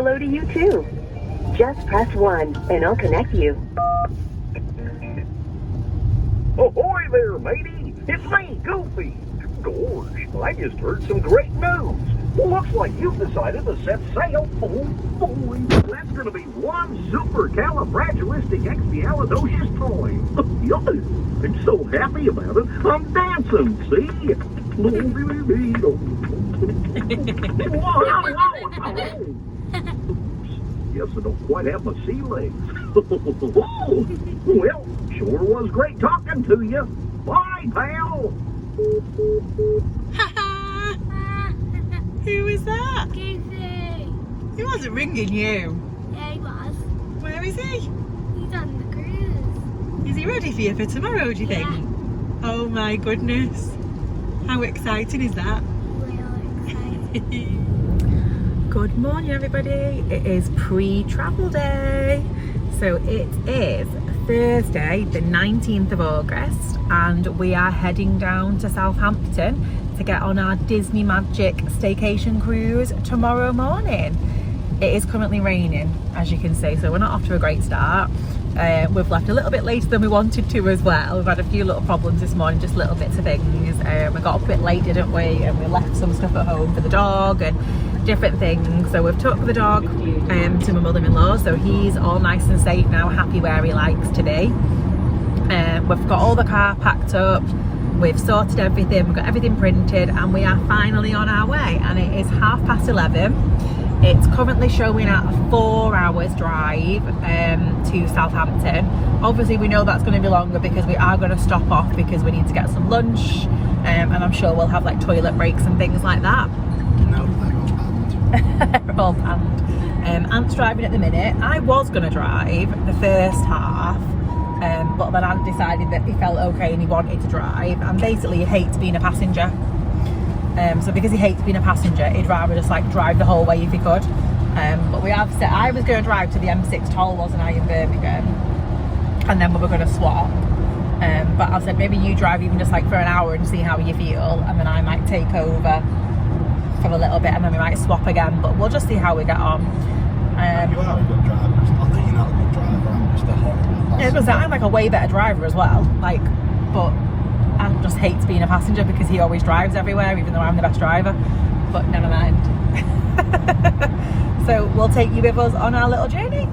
hello to you too. Just press 1 and I'll connect you. Ahoy there, matey! It's me, Goofy! Gorge, I just heard some great news! Looks like you've decided to set sail full. Boy, that's gonna be one supercalifragilisticexpialidocious time! I'm so happy about it, I'm dancing, see? Guess I don't quite have my sea legs. Well, sure was great talking to you. Bye, pal. Who was that? Goofy. He wasn't ringing you. Yeah, he was. Where is he? He's on the cruise. Is he ready for you for tomorrow, do you think? Oh my goodness. How exciting is that? Really excited. Good morning, everybody. It is pre-travel day. So it is Thursday, the 19th of August, and we are heading down to Southampton to get on our Disney Magic staycation cruise tomorrow morning. It is currently raining, as you can see, so we're not off to a great start. We've left a little bit later than we wanted to as well. We've had a few little problems this morning, just little bits of things. We got up a bit late, didn't we? And we left some stuff at home for the dog and different things. So we've took the dog to my mother-in-law, so he's all nice and safe now, happy where he likes to be. We've got all the car packed up, we've sorted everything, we've got everything printed, and we are finally on our way. And it is 11:30. It's currently showing at a 4 hours drive to Southampton. Obviously we know that's going to be longer because we are going to stop off because we need to get some lunch, and I'm sure we'll have like toilet breaks and things like that. No, They're all panned. Ant's driving at the minute. I was going to drive the first half, but then Ant decided that he felt okay and he wanted to drive, and basically he hates being a passenger. So because he hates being a passenger, he'd rather just like drive the whole way if he could. But we have said, I was going to drive to the M6 toll, wasn't I, in Birmingham, and then we were going to swap. But I said maybe you drive even just like for an hour and see how you feel, and then I might take over for a little bit, and then we might swap again. But we'll just see how we get on. you are a good driver. It's not that you're not a good driver. I'm just a horrible Yeah, because I'm like a way better driver as well. Like, but Ant just hates being a passenger because he always drives everywhere, even though I'm the best driver. But never mind. So we'll take you with us on our little journey.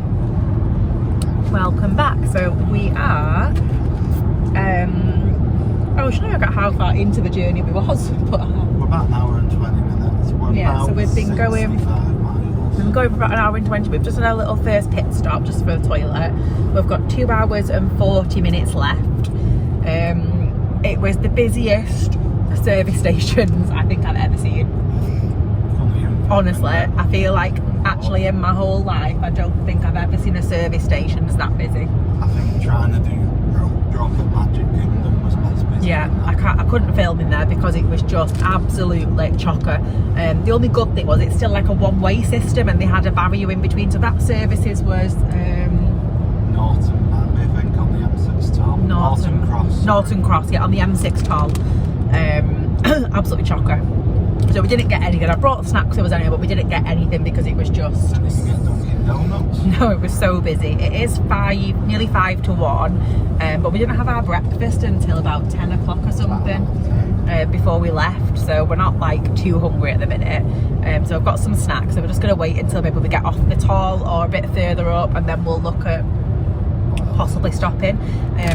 Welcome back. So we are. Oh, should I look at how far into the journey we was? But We're about an hour and 20 minutes. We're yeah, so we've been going. miles. We've been going for about an hour and 20. We've just done our little first pit stop just for the toilet. We've got 2 hours and 40 minutes left. It was the busiest service stations I think I've ever seen. Honestly, I feel like actually in my whole life I don't think I've ever seen a service station that's that busy. I think trying to do road drop at Magic Kingdom was less busy. Yeah, I couldn't film in there because it was just absolutely chocker. The only good thing was it's still like a one-way system and they had a barrier in between, so that services was Norton, I think, on the M6 toll. Norton Cross. Norton Cross, yeah, on the M6 toll. Absolutely chocker. So we didn't get anything. I brought snacks if there was any, but we didn't get anything because it was just. And you can get Dunkin' Donuts. No, it was so busy. It is nearly 5 to 1, but we didn't have our breakfast until about 10 o'clock or something before we left. So we're not like too hungry at the minute. So I've got some snacks. So we're just going to wait until maybe we get off the toll or a bit further up, and then we'll look at possibly stopping.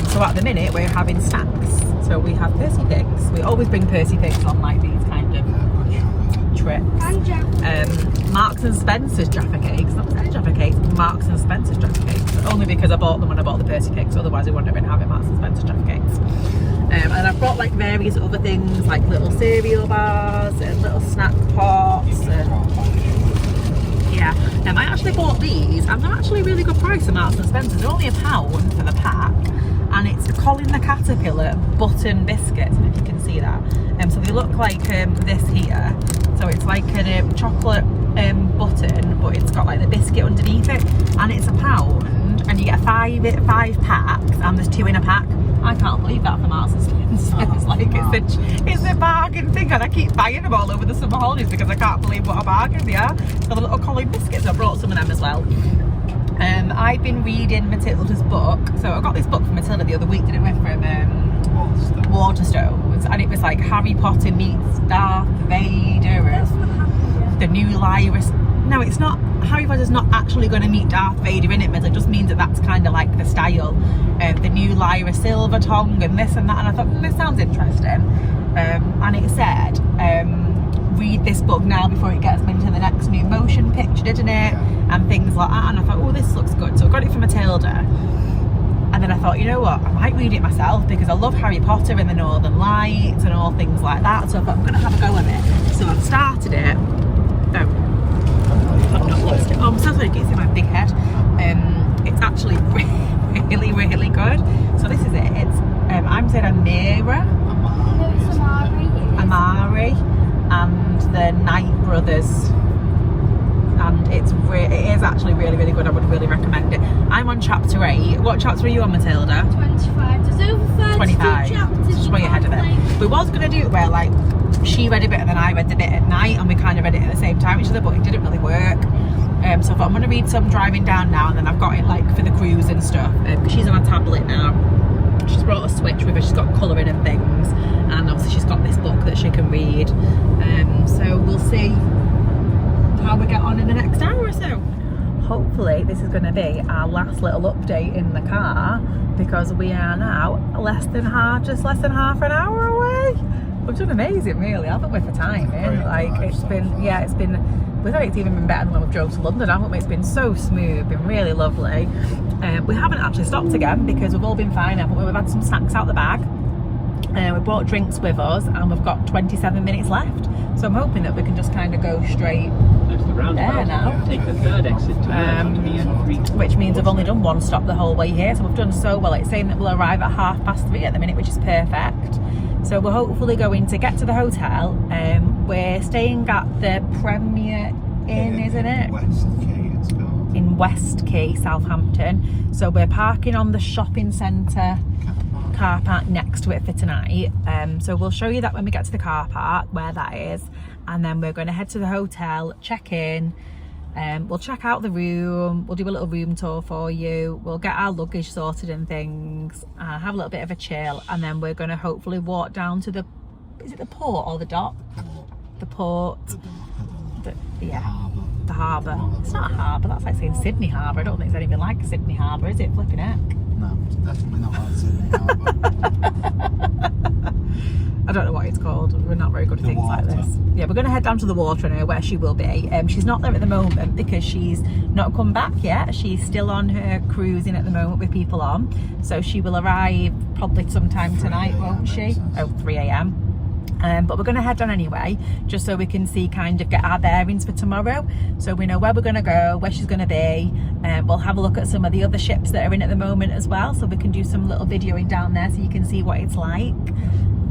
So at the minute we're having snacks. So we have Percy Pigs. We always bring Percy Pigs on like these kind of trips. Marks and Spencer's Jaffa Cakes, not any Jaffa Cakes, Marks and Spencer's Jaffa Cakes. Only because I bought them when I bought the Percy Pigs, otherwise we wouldn't have been having Marks and Spencer's Jaffa Cakes. And I've brought like various other things like little cereal bars and little snack pots and yeah. I actually bought these and they're actually a really good price at Marks and Spencer's. They're only £1 for the pack, and it's Colin the Caterpillar button biscuits, if you can see that. So they look like this here. So it's like a chocolate button, but it's got like the biscuit underneath it, and it's £1. £5 and you get five packs and there's 2 in a pack. I can't believe that for Marks and Spencer's. It's like it's a bargain thing, and I keep buying them all over the summer holidays because I can't believe what a bargain they are. So the little Colin biscuits, I brought some of them as well. I've been reading Matilda's book. So I got this book from Matilda the other week, didn't we, from Waterstones, and it was like Harry Potter meets Darth Vader and the new Lyra. No, it's not. Harry Potter's not actually going to meet Darth Vader in it, but it just means that that's kind of like the style. The new Lyra Silver Tongue and this and that, and I thought, this sounds interesting. And it said, read this book now before it gets into the next new motion picture, didn't it? And things like that. And I thought, oh, this looks good. So I got it for Matilda. And then I thought, you know what, I might read it myself because I love Harry Potter and the Northern Lights and all things like that. So I thought, I'm going to have a go at it. So I've started it. Oh, I'm so sorry, it's in my big head. It's actually really, really good. So this is it. It's I'm saying Amari and the Knight Brothers, and it is actually really, really good. I would really recommend it. I'm on chapter 8. What chapter are you on, Matilda? 25. There's over 32 25. chapters. Just way ahead of it. We was going to do it where like she read a bit and then I read a bit at night, and we kind of read it at the same time each other, but it didn't really work. So I thought I'm going to read some driving down now, and then I've got it like for the cruise and stuff, because she's on a tablet now. She's brought a Switch with her, she's got colouring and things, and obviously she's got this book that she can read. So we'll see how we get on in the next hour or so. Hopefully this is going to be our last little update in the car, because we are now less than half an hour away. We've done amazing, really, haven't we, for timing? Like, it's been, we thought it's even been better than when we drove to London, haven't we? It's been so smooth, been really lovely. We haven't actually stopped again because we've all been fine, haven't we? We've had some snacks out the bag. We brought drinks with us, and we've got 27 minutes left. So I'm hoping that we can just kind of go straight there now. Take the third exit to which means we've only done one stop the whole way here. So we've done so well. It's saying that we'll arrive at 3:30 at the minute, which is perfect. So we're hopefully going to get to the hotel. We're staying at the Premier Inn, isn't it? West Quay, it's called. In West Quay, Southampton. So we're parking on the shopping centre car park next to it for tonight. So we'll show you that when we get to the car park, where that is. And then we're going to head to the hotel, check in. We'll check out the room, we'll do a little room tour for you, we'll get our luggage sorted and things, have a little bit of a chill, and then we're going to hopefully walk down to the, is it the port or the dock? The port. The harbour. It's not a harbour, that's like saying Sydney Harbour. I don't think it's anything like a Sydney Harbour, is it? Flipping heck. No, it's definitely not like Sydney Harbour. I don't know what it's called. We're not very good at things like this. Yeah, we're going to head down to the water now, where she will be. She's not there at the moment because she's not come back yet. She's still on her cruising at the moment with people on. So she will arrive probably sometime tonight, won't she? Oh, 3 a.m. But we're going to head down anyway, just so we can see, kind of get our bearings for tomorrow. So we know where we're going to go, where she's going to be. We'll have a look at some of the other ships that are in at the moment as well, so we can do some little videoing down there so you can see what it's like.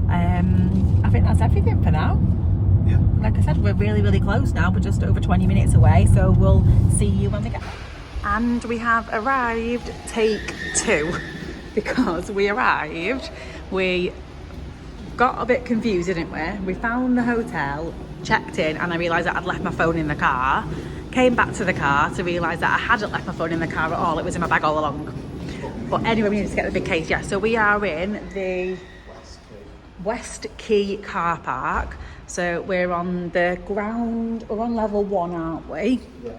I think that's everything for now. Yeah. Like I said, we're really, really close now. We're just over 20 minutes away, so we'll see you when we get there. And we have arrived, take 2, because we arrived, we got a bit confused, didn't we? We found the hotel, checked in, and I realised that I'd left my phone in the car. Came back to the car to realise that I hadn't left my phone in the car at all. It was in my bag all along. But anyway, we needed to get the big case. Yeah, so we are in the West Quay car park. So we're on the ground, we're on level 1, aren't we? Yeah.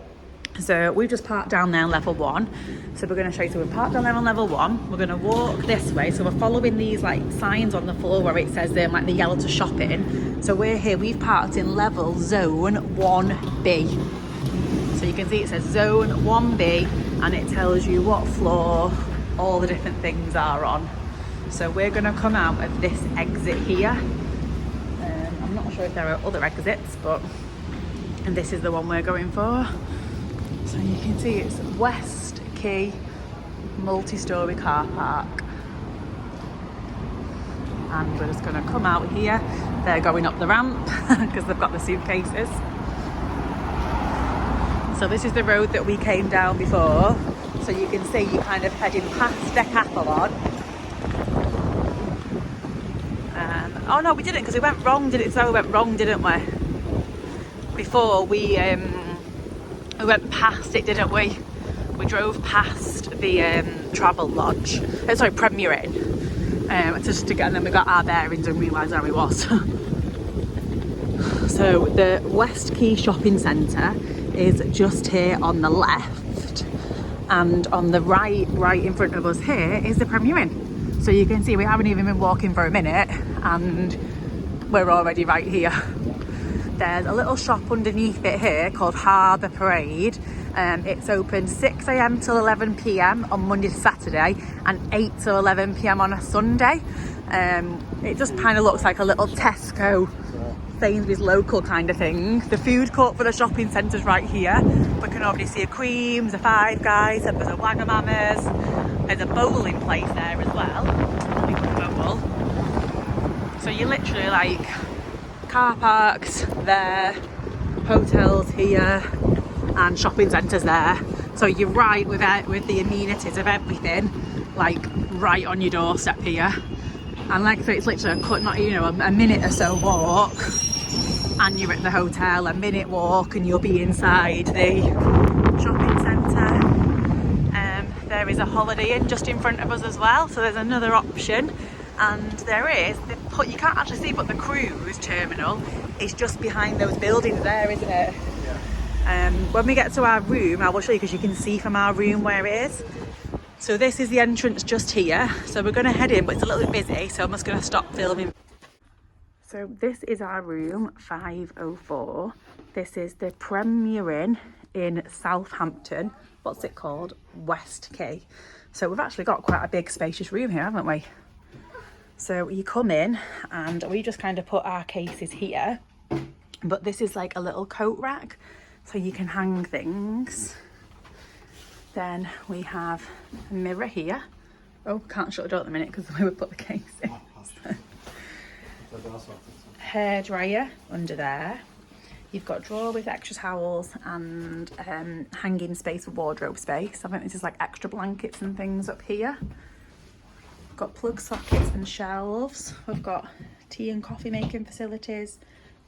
So we've just parked down there on level 1. So we're going to show you, so we've parked down there on level 1. We're going to walk this way. So we're following these like signs on the floor where it says like the yellow to shop in. So we're here, we've parked in level zone 1B. So you can see it says zone 1B, and it tells you what floor all the different things are on. So we're going to come out of this exit here. I'm not sure if there are other exits, and this is the one we're going for. So you can see it's West Quay multi-storey car park. And we're just going to come out here. They're going up the ramp because they've got the suitcases. So this is the road that we came down before. So you can see you're kind of heading past Decathlon. Oh no, we didn't, because we went wrong, didn't we? Before we went past it, didn't we? We drove past the Travel Lodge, sorry, Premier Inn, just to get, and then we got our bearings and realised where we was. So the West Quay Shopping Centre is just here on the left, and on the right in front of us here is the Premier Inn. So you can see we haven't even been walking for a minute and we're already right here. There's a little shop underneath it here called Harbour Parade. It's open 6 a.m. till 11 p.m. on Monday to Saturday and 8 till 11 p.m. on a Sunday. It just kind of looks like a little Tesco, Sainsbury's local kind of thing. The food court for the shopping centre's right here. We can already see a Creams, a Five Guys, and there's a Wagamama's. There's a bowling place there as well. You can bowl. So you're literally like car parks there, hotels here, and shopping centres there. So you're right with the amenities of everything, like right on your doorstep here. And like I say, it's literally a minute or so walk and you're at the hotel, a minute walk and you'll be inside the shopping centre. There is a Holiday Inn just in front of us as well, so there's another option. And there is, you can't actually see, but the cruise terminal is just behind those buildings there, isn't it? Yeah. When we get to our room, I will show you, because you can see from our room where it is. So this is the entrance just here. So we're going to head in, but it's a little bit busy, so I'm just going to stop filming. So this is our room, 504. This is the Premier Inn in Southampton. What's it called? West Quay. So we've actually got quite a big spacious room here, haven't we? So you come in and we just kind of put our cases here. But this is like a little coat rack, so you can hang things. Then we have a mirror here. Oh, can't shut the door at the minute because the way we put the case in. Hair dryer under there. You've got a drawer with extra towels and hanging space for wardrobe space. I think this is like extra blankets and things up here. Got plug sockets and shelves. We've got tea and coffee making facilities,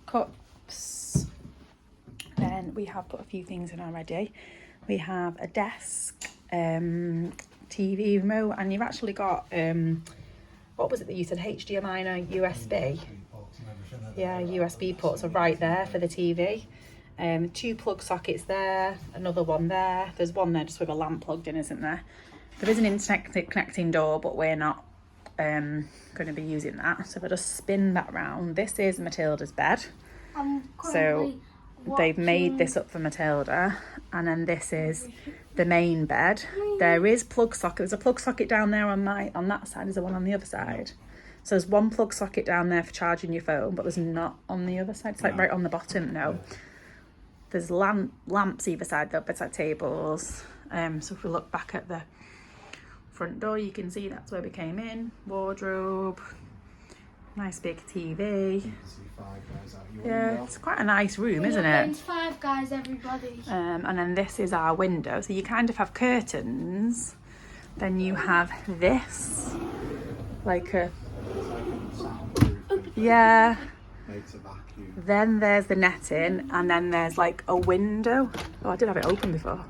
cups. Then we have put a few things in already. We have a desk, TV remote, and you've actually got, what was it that you said, HDMI and a USB? Yeah, USB ports are right there for the TV. 2 plug sockets there, another one there. There's one there just with a lamp plugged in, isn't there? There is an internet connecting door, but we're not going to be using that. So if I just spin that round, this is Matilda's bed. So they've made this up for Matilda, and then this is the main bed. There is plug socket. There's a plug socket down there on that side. There's one on the other side. So there's one plug socket down there for charging your phone, but there's not on the other side. It's like right on the bottom. No, there's lamps either side though, bedside tables. So if we look back at the front door, you can see that's where we came in. Wardrobe, nice big TV. Yeah, it's quite a nice room, isn't it? Five Guys, everybody. And then this is our window. So you kind of have curtains. Then you have this, like a, yeah. Then there's the netting, and then there's like a window. Oh, I did have it open before.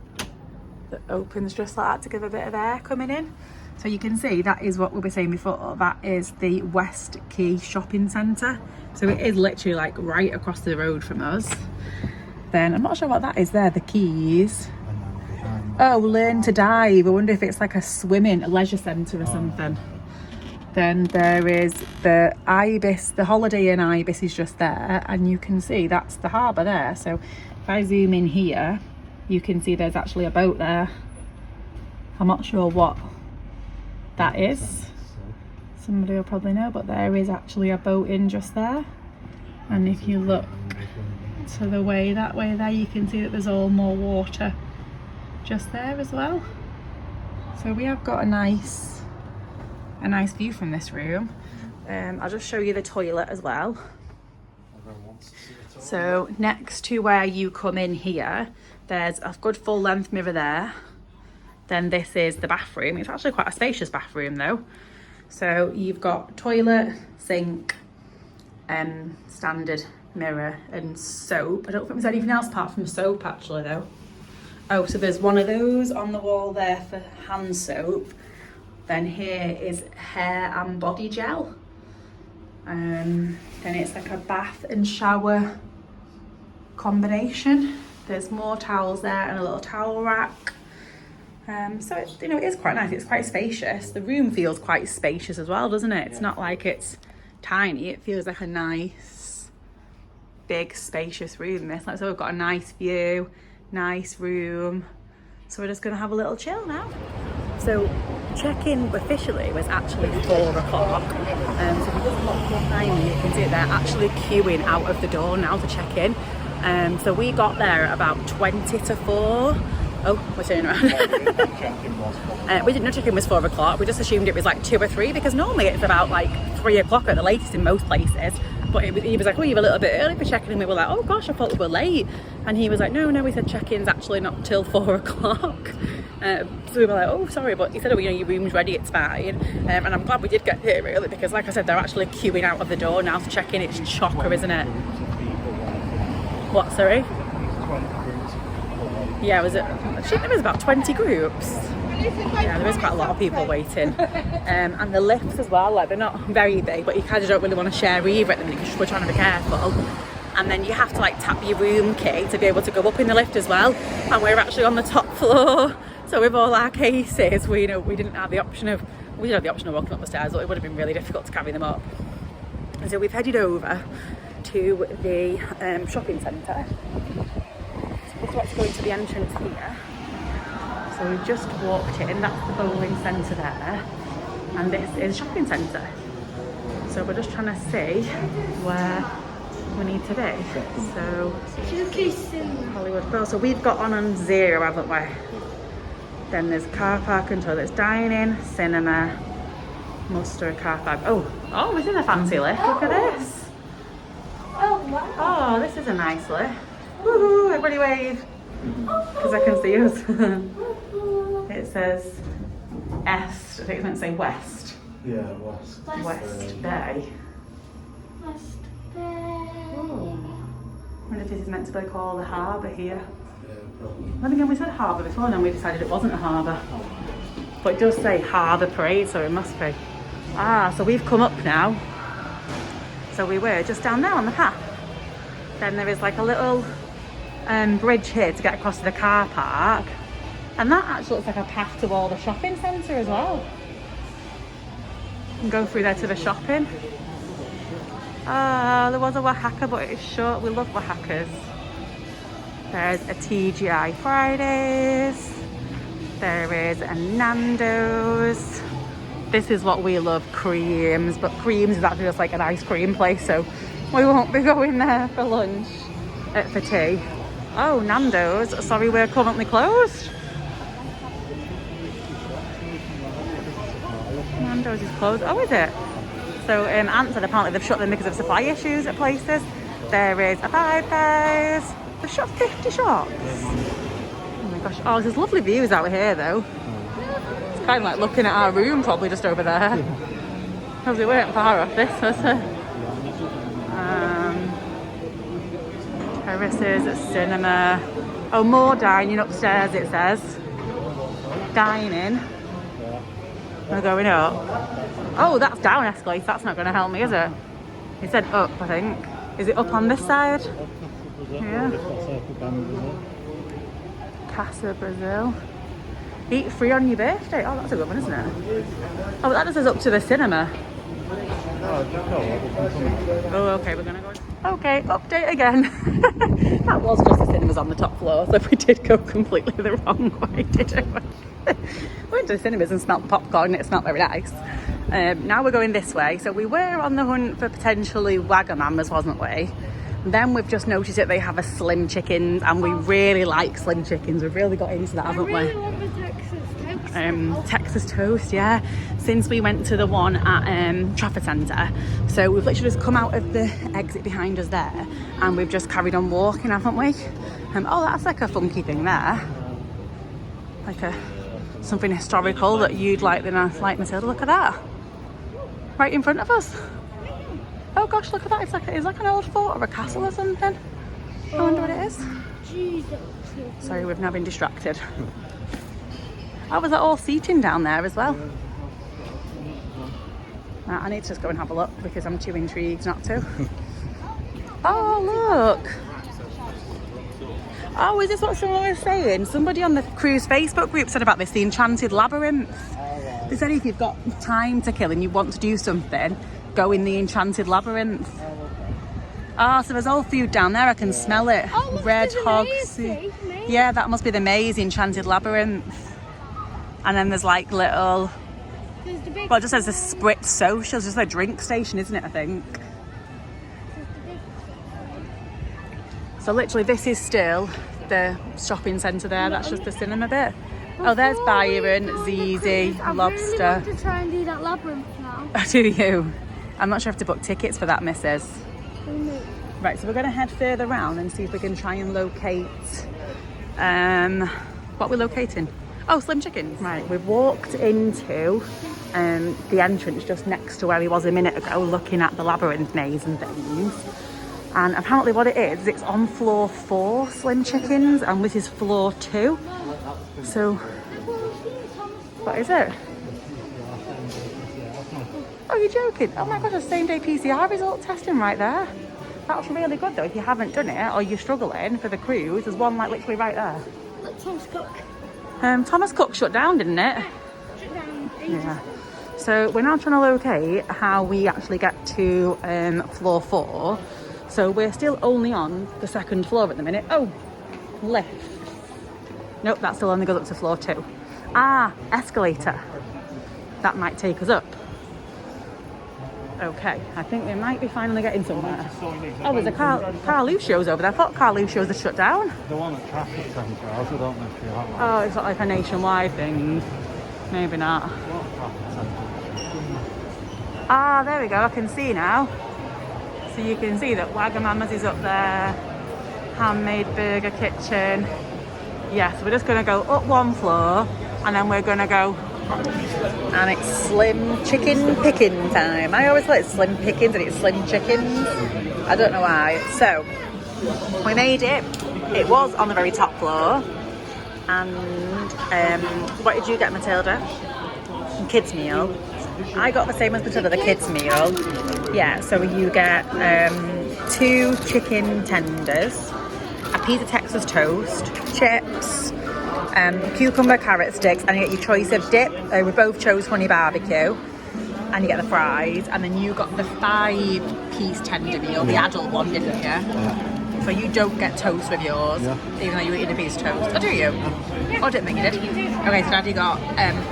That opens just like that to give a bit of air coming in. So you can see that is what we were saying before. That is the West Quay Shopping Centre. So it is literally like right across the road from us. Then I'm not sure what that is there, the quays. Oh, learn to dive. I wonder if it's like a leisure centre or something. Then there is the Ibis, the Holiday Inn Ibis is just there, and you can see that's the harbour there. So if I zoom in here, you can see there's actually a boat there. I'm not sure what that is. Somebody will probably know, but there is actually a boat in just there. And if you look to the way that way there, you can see that there's all more water just there as well. So we have got a nice view from this room. I'll just show you the toilet as well. So next to where you come in here, there's a good full length mirror there. Then this is the bathroom. It's actually quite a spacious bathroom though. So you've got toilet, sink, standard mirror and soap. I don't think there's anything else apart from soap actually though. Oh, so there's one of those on the wall there for hand soap. Then here is hair and body gel. Then it's like a bath and shower combination. There's more towels there and a little towel rack. So it's, you know, it is quite nice. It's quite spacious. The room feels quite spacious as well, doesn't it? It's not like it's tiny. It feels like a nice, big, spacious room. This, like, so we've got a nice view, nice room. So we're just gonna have a little chill now. So check-in officially was actually 4 o'clock. So if you just look behind me, you can see it, they're actually queuing out of the door now to check in. So we got there at about 20 to 4. Oh, we're turning around. We didn't know check-in was 4 o'clock. We just assumed it was like 2 or 3 because normally it's about like 3 o'clock at the latest in most places. But he was like, oh, you're a little bit early for check-in. And we were like, oh gosh, I thought we were late. And he was like, no, we said check-in's actually not till 4 o'clock. So we were like, oh, sorry. But he said, oh, you know, your room's ready, it's fine. And I'm glad we did get here early because, like I said, they're actually queuing out of the door now to check in. It's chocker, isn't it? What, sorry? Yeah, was it? I think there was about 20 groups. Yeah, there is quite a lot of people waiting. And the lifts as well, like they're not very big, but you kind of don't really want to share either at the minute because we're trying to be careful. And then you have to like tap your room key to be able to go up in the lift as well. And we're actually on the top floor. So with all our cases, we didn't have the option of, we did have the option of walking up the stairs, but it would have been really difficult to carry them up. And so we've headed over to the shopping centre. So let's go into the entrance here. So we've just walked in, that's the bowling centre there, and this is shopping centre. So we're just trying to see where we need to be. So Hollywood Bowl. So we've got on 0, haven't we? Then there's car park and toilets, dining, cinema, muster, car park. Oh, this is a fancy lift. Look at this. Oh, this is a nice lift. Woohoo! Everybody wave. Because I can see us. It says Est. I think it's meant to say West. Yeah, West. West Bay. West Bay. I wonder if this is meant to be called the harbour here. Yeah, probably. Then again, we said harbour before and then we decided it wasn't a harbour. But it does say harbour parade, so it must be. Ah, so we've come up now. So we were just down there on the path. Then there is like a little bridge here to get across to the car park. And that actually looks like a path to all the shopping centre as well. You can go through there to the shopping. There was a Oaxaca, but it's short. We love Oaxacas. There's a TGI Fridays. There is a Nando's. This is what we love, Creams. But Creams is actually just like an ice cream place, so we won't be going there for lunch, for tea. Oh, Nando's. Sorry, we're currently closed. Nando's is closed. Oh, is it? So Ant said apparently they've shut them because of supply issues at places. There is a Five Guys. They've shut 50 shops. Oh my gosh. Oh, there's lovely views out here though. It's kind of like looking at our room probably just over there. Because we weren't far off this, was it? Terraces, a cinema. Oh, more dining upstairs it says. Dining. We're going up. Oh, that's down escalator. That's not going to help me, is it? It said up, I think. Is it up on this side? Yeah. Casa Brazil. Eat free on your birthday. Oh, that's a good one, isn't it? Oh, that just says up to the cinema. Oh, okay, we're gonna go. Okay, update again. That was just the cinemas on the top floor, so we did go completely the wrong way, didn't we? We went to the cinemas and smelt the popcorn, and it smelled very nice. Now we're going this way. So we were on the hunt for potentially Wagamamas, wasn't we? Then we've just noticed that they have a Slim Chickens, and we really like Slim Chickens. We've really got into that, haven't we? I really love the Texas toast. Texas toast, yeah. Since we went to the one at Trafford Centre. So we've literally just come out of the exit behind us there, and we've just carried on walking, haven't we? Oh, that's like a funky thing there. Like a something historical that you'd like Matilda. Look at that. Right in front of us. Oh gosh, look at that. It's like an old fort or a castle or something. I wonder what it is. Jesus. Sorry, we've now been distracted. Oh, was that all seating down there as well? I need to just go and have a look because I'm too intrigued not to. Oh, look. Oh, is this what someone was saying? Somebody on the cruise Facebook group said about this, the Enchanted Labyrinth. They said if you've got time to kill and you want to do something, go in the Enchanted Labyrinth. Ah, so there's all food down there. I can smell it. Oh, look, Red there's a hog maze, soup. maze. Yeah, that must be the maze, the Enchanted Labyrinth. And then there's like little... There's the big Well, it just says the Spritz Social. It's just a drink station, isn't it, I think? So literally this is still the shopping centre there. That's just the cinema bit. Oh, there's Byron, Zizi, Lobster. I really want to try and do that labyrinth now. Do you? I'm not sure if to book tickets for that, missus. Right, so we're going to head further around and see if we can try and locate... what we're locating? Oh, Slim Chickens. Right, we've walked into the entrance just next to where he was a minute ago, looking at the labyrinth maze and things. And apparently what it is, it's on floor 4, Slim Chickens, and this is floor 2. So, what is it? Oh, you're joking? Oh my gosh, a same day PCR result testing right there. That's really good though, if you haven't done it or you're struggling for the cruise. There's one like literally right there. Look, Thomas Cook. Thomas Cook shut down, didn't it? Shut down. Yeah. So we're now trying to locate how we actually get to floor 4. So we're still only on the 2nd floor at the minute. Oh, lift. Nope, that still only goes up to floor 2. Ah, escalator. That might take us up. Okay, I think we might be finally getting somewhere. Oh, there's a Car Lucio's over there. I thought Car Lucio's had shut down. The one at Traffic Centre, I also don't know if you have one. Oh, it's not like a nationwide thing. Maybe not. Ah, there we go, I can see now. So you can see that Wagamama's is up there. Handmade Burger Kitchen. Yes, we're just going to go up 1 floor and then we're going to go, and it's Slim Chicken Picking time. I always thought it's Slim Pickings and it's Slim Chickens. I don't know why. So we made it. It was on the very top floor. And what did you get, Matilda? Kids meal. I got the same as Matilda, the kids meal. Yeah, so you get 2 chicken tenders, a piece of Texas toast, chips, cucumber carrot sticks, and you get your choice of dip. We both chose honey barbecue, and you get the fries, and then you got the 5-piece tender meal, the adult one, didn't you? Yeah. So you don't get toast with yours, even though you're eating a piece of toast. Oh, do you? Oh, I didn't think you did. Okay, so Daddy got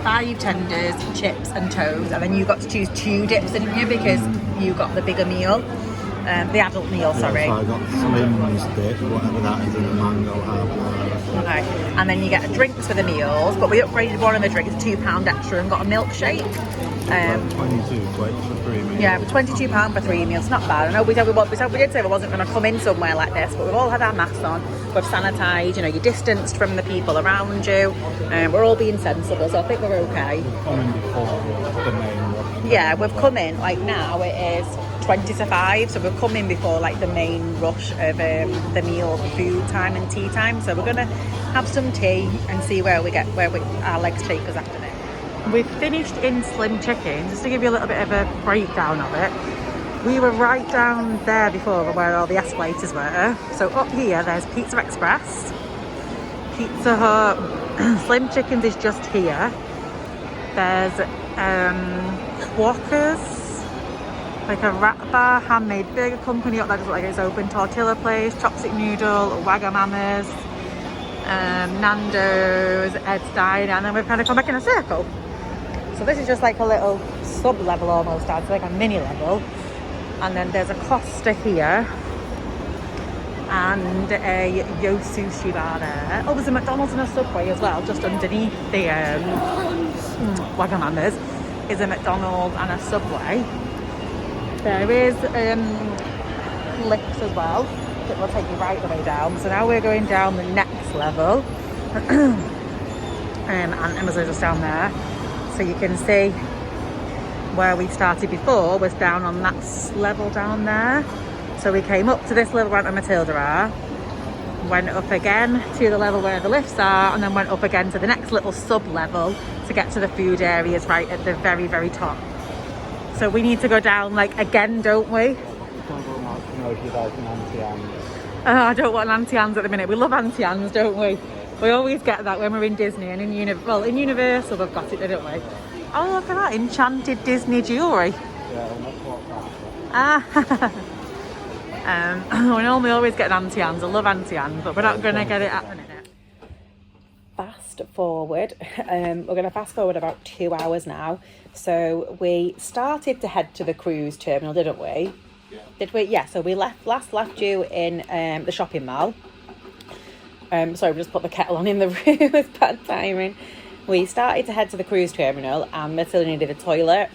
5 tenders, chips and toast, and then you got to choose 2 dips, didn't you? Because you got the bigger meal, the adult meal, sorry. So I got Slim's dip, whatever that is, and a mango carbonara. Okay, and then you get drinks for the meals, but we upgraded one of the drinks, £2 extra, and got a milkshake. 22 plates for 3 meals. Yeah, but £22 for 3 meals, not bad. I know we did say we wasn't going to come in somewhere like this, but we've all had our masks on, we've sanitised, you know, you're distanced from the people around you, we're all being sensible, so I think we're okay. Coming before the main rush. Yeah, we've come in, like now it is 20 to 5, so we've come in before like the main rush of the meal, food time and tea time, so we're going to have some tea and see where our legs take us after this. We've finished in Slim Chicken. Just to give you a little bit of a breakdown of it, we were right down there before where all the escalators were. So up here there's Pizza Express, Pizza Hut, Slim Chickens is just here. There's Walker's, like a rat bar, Handmade Burger Company up there just like it's open, Tortilla Place, Chopstick Noodle, Wagamama's, Nando's, Ed's Diner, and then we've kind of come back in a circle. So this is just like a little sub-level almost, I'd say, like a mini level. And then there's a Costa here. And a Yo Sushi bar there. Oh, there's a McDonald's and a Subway as well, just underneath the Wagamama's is a McDonald's and a Subway. There is lifts as well that will take you right the way down. So now we're going down the next level. Aunt Emma's just down there. So you can see where we started before was down on that level down there. So we came up to this level where Aunt and Matilda are, went up again to the level where the lifts are, and then went up again to the next little sub-level to get to the food areas right at the very, very top. So we need to go down like again, don't we? I don't want Auntie Anne's at the minute. We love Auntie Anne's, don't we? We always get that when we're in Disney and in Universal we've got it, don't we? Oh, look at that enchanted Disney jewellery. We normally always get an Auntie Anne's. I love Auntie Anne's, but we're not going to get it at the minute. Fast forward. We're going to fast forward about 2 hours now. So we started to head to the cruise terminal, didn't we? Yeah. Did we? Yeah, so we left you in the shopping mall. Sorry, we just put the kettle on in the room. It's bad timing. We started to head to the cruise terminal and Matilda needed a toilet.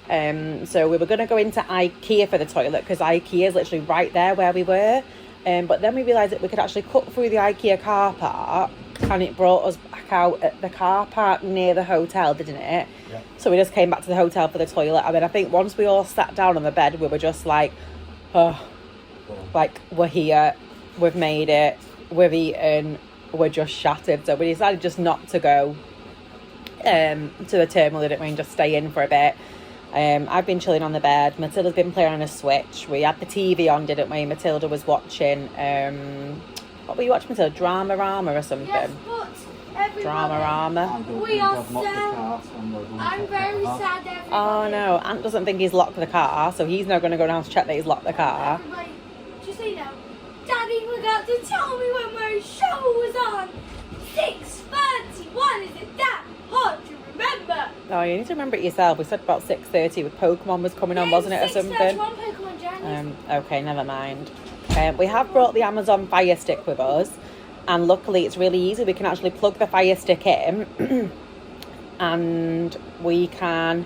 So we were going to go into IKEA for the toilet because IKEA is literally right there where we were. But then we realised that we could actually cut through the IKEA car park and it brought us back out at the car park near the hotel, didn't it? Yeah. So we just came back to the hotel for the toilet. I mean, I think once we all sat down on the bed, we were just like, oh, like we're here, we've made it, we've eaten, we're just shattered. So we decided just not to go to the terminal, didn't we, and just stay in for a bit. I've been chilling on the bed. Matilda's been playing on a Switch. We had the TV on, didn't we? Matilda was watching, what were you watching, Matilda? Dramarama or something? Yes, but everybody, Dramarama. we are sad. I'm very sad, everybody. Oh no, Ant doesn't think he's locked the car, so he's now going to go down to check that he's locked the car. Everybody, just so you know, Daddy forgot to tell me when my show was on. 6:31, is it that hard to remember? Oh, you need to remember it yourself. We said about 6:30 with Pokemon was coming on, wasn't it, or something? 6:31 Pokemon Journey. Okay, never mind. We have brought the Amazon Fire Stick with us, and luckily it's really easy. We can actually plug the Fire Stick in and we can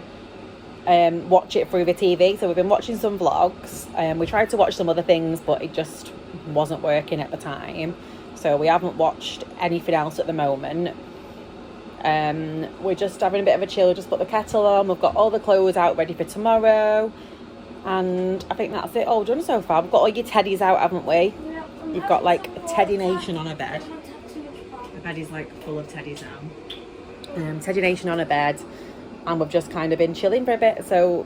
watch it through the TV. So we've been watching some vlogs. We tried to watch some other things, but it just wasn't working at the time. So we haven't watched anything else at the moment. We're just having a bit of a chill, just put the kettle on. We've got all the clothes out ready for tomorrow. And I think that's it all done so far. We've got all your teddies out, haven't we? Yeah, You've got like a Teddy Nation on a bed. The bed is like full of teddies now. Teddy Nation on a bed. And we've just kind of been chilling for a bit. So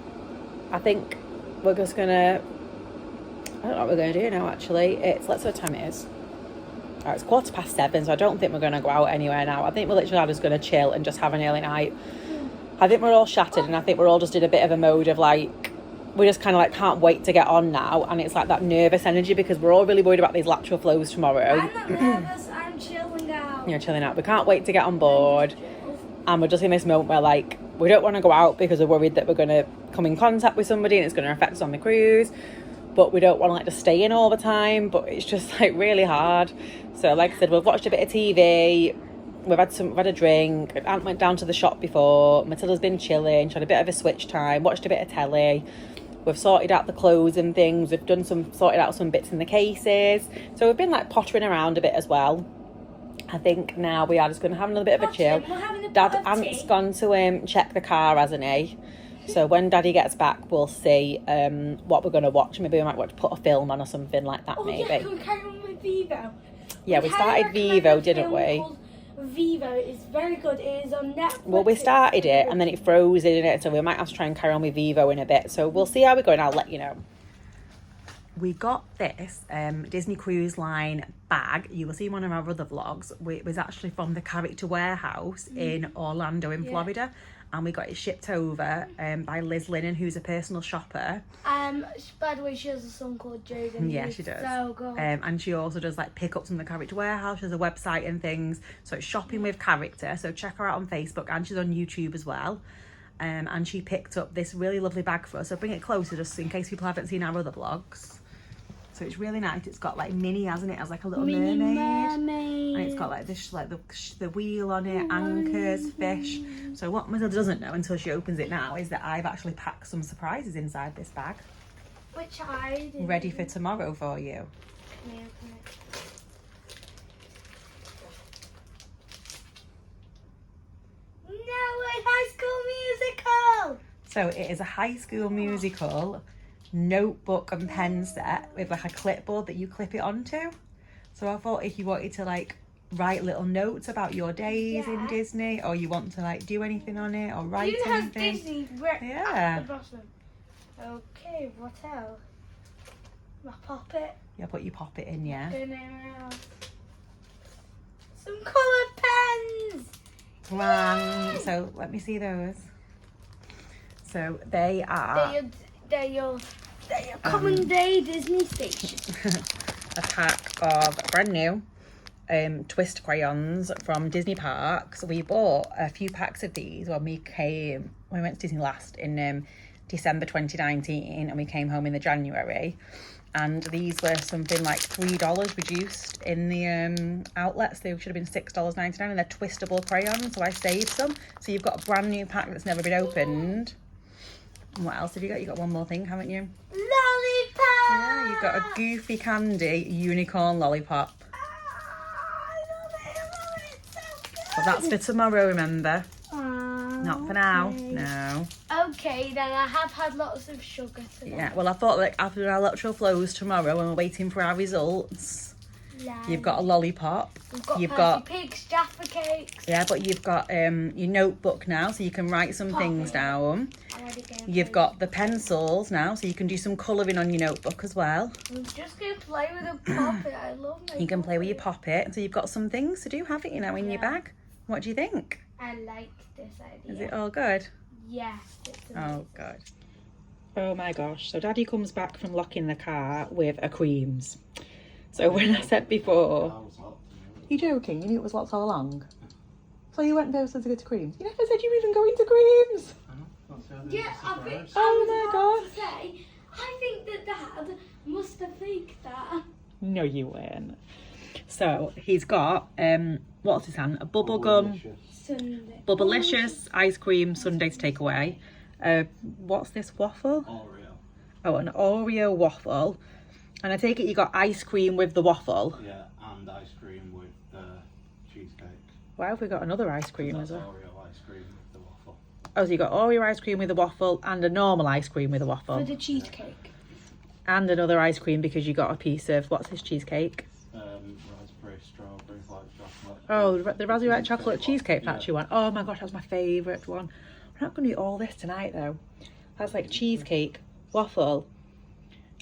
I think we're just gonna, I don't know what we're gonna do now actually. Let's see what time it is. Right, it's 7:15, so I don't think we're going to go out anywhere now. I think we're literally just going to chill and just have an early night. I think we're all shattered, and I think we're all just in a bit of a mode of like, we just kind of like can't wait to get on now. And it's like that nervous energy because we're all really worried about these lateral flows tomorrow. I'm not nervous, I'm chilling out. You're chilling out. We can't wait to get on board. And we're just in this moment where like, we don't want to go out because we're worried that we're going to come in contact with somebody and it's going to affect us on the cruise. But we don't want to like just stay in all the time, but it's just like really hard. So like I said, we've watched a bit of TV, we've had a drink. Aunt went down to the shop before. Matilda's been chilling, she had a bit of a Switch time, watched a bit of telly. We've sorted out the clothes and things. We've sorted out some bits in the cases. So we've been like pottering around a bit as well. I think now we are just going to have another bit of a chill. Dad, Aunt's gone to check the car, hasn't he? So when Daddy gets back, we'll see what we're going to watch. Maybe we might want to put a film on or something like that, maybe. Yeah, can we carry on with Vivo? Yeah, we started Vivo, didn't we? Vivo is very good. It is on Netflix. Well, we started it and then it froze, didn't it? So we might have to try and carry on with Vivo in a bit. So we'll see how we go and I'll let you know. We got this Disney Cruise Line bag. You will see one of our other vlogs. It was actually from the Character Warehouse in Orlando in Florida. And we got it shipped over by Liz Linen, who's a personal shopper. By the way, she has a son called Jodie. Yeah, she does. So good. And she also does like pickups from the Character Warehouse. She has a website and things. So it's Shopping with Character. So check her out on Facebook and she's on YouTube as well. And she picked up this really lovely bag for us. So bring it closer just in case people haven't seen our other vlogs. So it's really nice. It's got like Minnie, hasn't it? It has like a little mermaid. And it's got like this, like the wheel on it, anchors, fish. So what Matilda doesn't know until she opens it now is that I've actually packed some surprises inside this bag. Which I did. Ready for tomorrow for you. Can you open it? So it is a High School Musical notebook and pen set with like a clipboard that you clip it onto. So I thought if you wanted to like write little notes about your days in Disney, or you want to like do anything on it or write You have anything. Disney right Yeah. at the bottom. Okay, what else? My puppet. Yeah, but you pop it in, yeah. Some coloured pens. Wow. So let me see those. So they are They're your common day Disney station. a pack of brand new twist crayons from Disney Parks. We bought a few packs of these when we went to Disney last in December 2019, and we came home in the January. And these were something like $3 reduced in the outlets. They should have been $6.99, and they're twistable crayons, so I saved some. So you've got a brand new pack that's never been opened. And what else have you got? You got one more thing, haven't you? Lollipop. Yeah, you've got a Goofy Candy unicorn lollipop. I love it. So good. But that's for tomorrow, remember? Not for now. No. Okay, then I have had lots of sugar today. Yeah, well, I thought like after our lateral flows tomorrow, when we're waiting for our results, you've got a lollipop. We've got Percy Pigs, Jaffa cakes. Yeah, but you've got your notebook now, so you can write some things down. You've got the pencils now, so you can do some colouring on your notebook as well. I'm just going to play with a puppet. I love my You can play with your poppet, so you've got some things to do, haven't you, now in your bag? What do you think? I like this idea. Is it all good? Yes. It's Oh, good. Oh my gosh. So Daddy comes back from locking the car with a creams. So when I said before, you joking? You knew it was locked all along? So you went downstairs to go to creams? You never said you were even going to creams. Yeah, Oh my gosh. Say, I think that Dad must have faked that. No, you weren't. So he's got, what's his hand? A bubblegum, Sunday. Bubblicious ice cream sundae to take away. What's this waffle? Oreo. Oh, an Oreo waffle. And I take it you got ice cream with the waffle. Yeah, and ice cream with the cheesecake. Why have we got another ice cream That's as well? Oreo ice cream with the waffle. Oh, so you got Oreo ice cream with a waffle and a normal ice cream with a waffle. For the cheesecake. And another ice cream because you got a piece of, what's this cheesecake? Raspberry, strawberry, white chocolate. Oh, the raspberry white chocolate cheesecake Yeah. factory one. Oh my gosh, that was my favourite one. We're not going to eat all this tonight though. That's like cheesecake, waffle,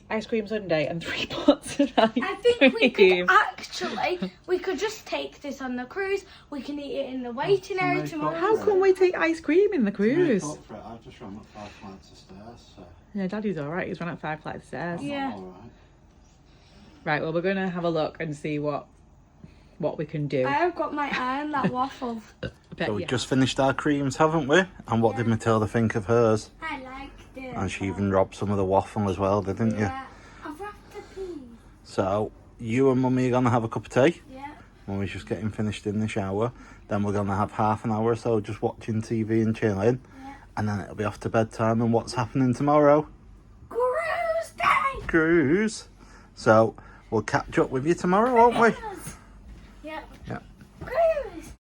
ice cream sundae and 3 pots of ice I think we cream. could we could just take this on the cruise. We can eat it in the waiting area tomorrow. How can we take ice cream in the cruise? Up for it. I've just run up 5 flights of stairs, so Yeah, Daddy's alright. He's run up 5 flights of stairs. Yeah. all right. Right, well, we're going to have a look and see what we can do. I have got my eye on that waffle. So we just finished our creams, haven't we? And what did Matilda think of hers? I liked it. And she even robbed some of the waffle as well, didn't you? Yeah. I've wrapped a piece. So you and Mummy are going to have a cup of tea. Yeah. Mummy's just getting finished in the shower. Then we're going to have half an hour or so just watching TV and chilling. Yeah. And then it'll be off to bedtime. And what's happening tomorrow? Cruise day. Cruise. So we'll catch up with you tomorrow, won't we? Yeah. Yeah.